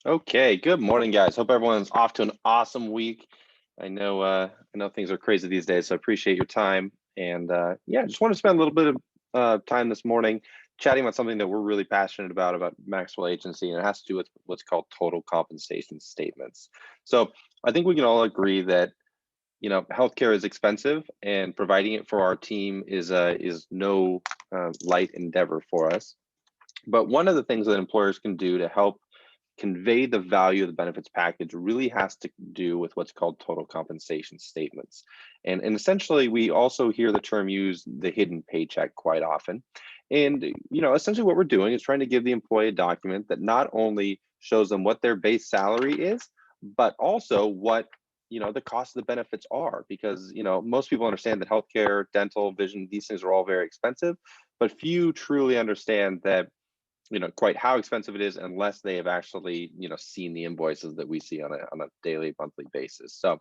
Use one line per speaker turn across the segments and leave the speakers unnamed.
Okay, good morning, guys. Hope everyone's off to an awesome week. I know things are crazy these days, so I appreciate your time. And yeah, just want to spend a little bit of time this morning chatting about something that we're really passionate about Maxwell Agency, and it has to do with what's called total compensation statements. So I think we can all agree that healthcare is expensive, and providing it for our team is no light endeavor for us. But one of the things that employers can do to help convey the value of the benefits package really has to do with what's called total compensation statements. And essentially, we also hear the term used, the hidden paycheck, quite often. And, essentially what we're doing is trying to give the employee a document that not only shows them what their base salary is, but also what the cost of the benefits are, because most people understand that healthcare, dental, vision, these things are all very expensive, but few truly understand that quite how expensive it is unless they have actually seen the invoices that we see on a daily, monthly basis. So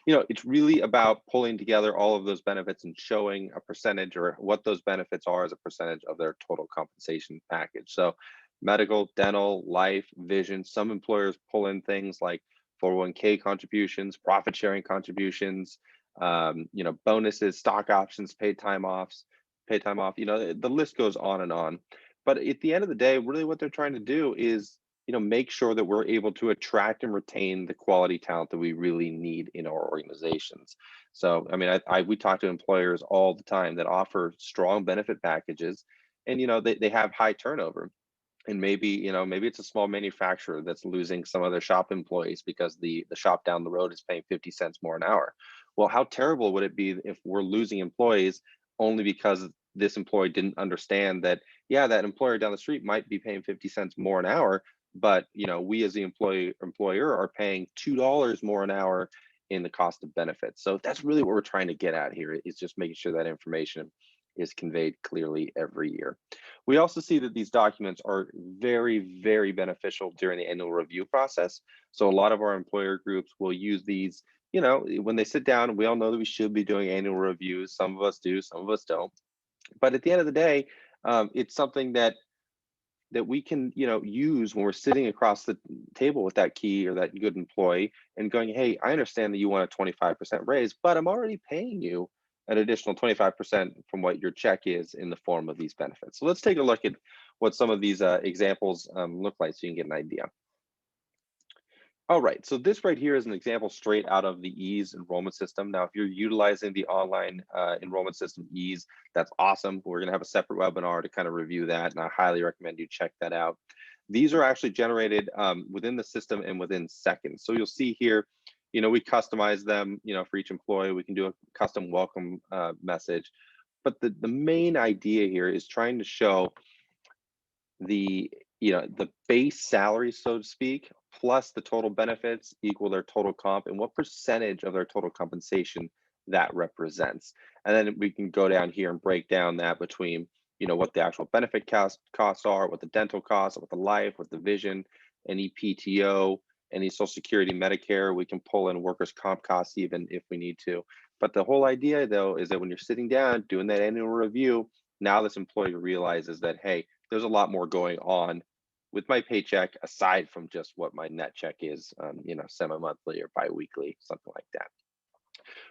it's really about pulling together all of those benefits and showing a percentage or what those benefits are as a percentage of their total compensation package. So medical, dental, life, vision, some employers pull in things like 401k contributions, profit sharing contributions, bonuses, stock options, paid time off, the list goes on and on. But at the end of the day, really what they're trying to do is make sure that we're able to attract and retain the quality talent that we really need in our organizations. So, I mean, we talk to employers all the time that offer strong benefit packages, and they have high turnover. And maybe it's a small manufacturer that's losing some of their shop employees because the shop down the road is paying 50 cents more an hour. Well, how terrible would it be if we're losing employees only because this employee didn't understand that, yeah, that employer down the street might be paying 50 cents more an hour, but we as the employer are paying $2 more an hour in the cost of benefits. So that's really what we're trying to get at here, is just making sure that information is conveyed clearly every year. We also see that these documents are very, very beneficial during the annual review process. So a lot of our employer groups will use these, when they sit down. We all know that we should be doing annual reviews. Some of us do, some of us don't. But at the end of the day, it's something that we can use when we're sitting across the table with that key or that good employee and going, hey, I understand that you want a 25% raise, but I'm already paying you an additional 25% from what your check is in the form of these benefits. So let's take a look at what some of these examples look like so you can get an idea. All right, so this right here is an example straight out of the EASE enrollment system. Now, if you're utilizing the online enrollment system EASE, that's awesome. We're gonna have a separate webinar to kind of review that, and I highly recommend you check that out. These are actually generated within the system and within seconds. So you'll see here, we customize them, for each employee. We can do a custom welcome message. But the main idea here is trying to show the base salary, so to speak, plus the total benefits equal their total comp, and what percentage of their total compensation that represents. And then we can go down here and break down that between what the actual benefit costs are, what the dental costs, what the life, what the vision, any PTO, any Social Security, Medicare. We can pull in workers' comp costs even if we need to. But the whole idea, though, is that when you're sitting down doing that annual review, now this employee realizes that, hey, there's a lot more going on with my paycheck aside from just what my net check is, semi-monthly or bi-weekly, something like that.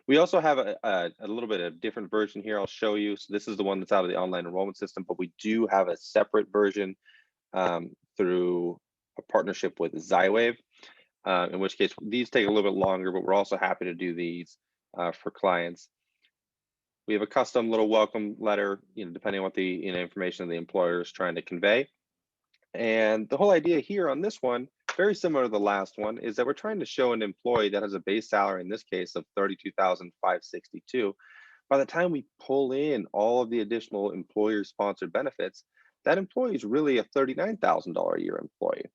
We also have a little bit of different version here I'll show you. So this is the one that's out of the online enrollment system, but we do have a separate version through a partnership with Zywave, in which case these take a little bit longer, but we're also happy to do these for clients. We have a custom little welcome letter, depending on what the information the employer is trying to convey. And the whole idea here on this one, very similar to the last one, is that we're trying to show an employee that has a base salary, in this case, of 32,562. By the time we pull in all of the additional employer-sponsored benefits, that employee is really a $39,000 a year employee.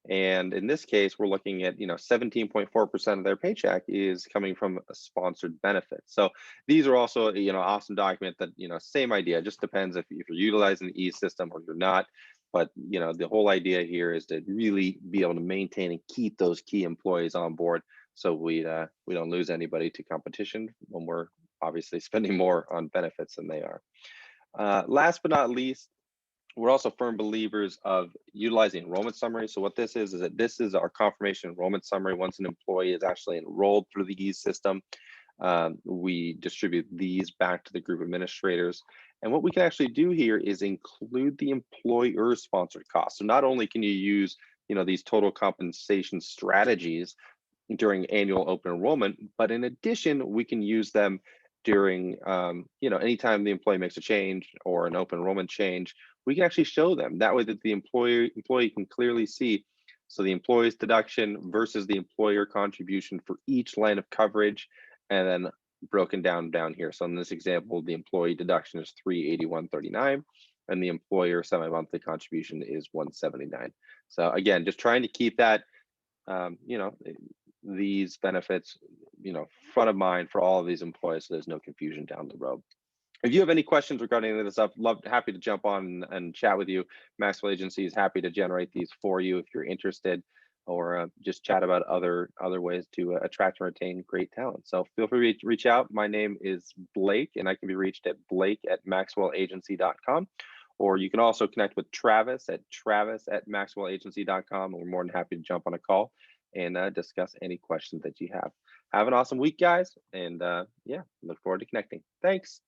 And in this case, we're looking at 17.4% of their paycheck is coming from a sponsored benefit. So these are also awesome document that same idea. Just depends if you're utilizing the e-system or you're not. But the whole idea here is to really be able to maintain and keep those key employees on board, so we don't lose anybody to competition when we're obviously spending more on benefits than they are. Last but not least, We're also firm believers of utilizing enrollment summary. So what this is that this is our confirmation enrollment summary. Once an employee is actually enrolled through the ease system, we distribute these back to the group administrators. And what we can actually do here is include the employer sponsored costs. So not only can you use, these total compensation strategies during annual open enrollment, but in addition, we can use them during, anytime the employee makes a change or an open enrollment change, we can actually show them that way that the employee can clearly see. So the employee's deduction versus the employer contribution for each line of coverage, and then broken down here. So in this example, the employee deduction is 381.39, and the employer semi-monthly contribution is 179. So again, just trying to keep that, um, you know, these benefits, front of mind for all of these employees, so there's no confusion down the road. If you have any questions regarding any of this stuff, happy to jump on and chat with you. Maxwell Agency is happy to generate these for you if you're interested, or just chat about other ways to attract and retain great talent. So feel free to reach out. My name is Blake, and I can be reached at blake@maxwellagency.com. Or you can also connect with Travis at maxwellagency.com. We're more than happy to jump on a call and discuss any questions that you have. Have an awesome week, guys. And yeah, look forward to connecting. Thanks.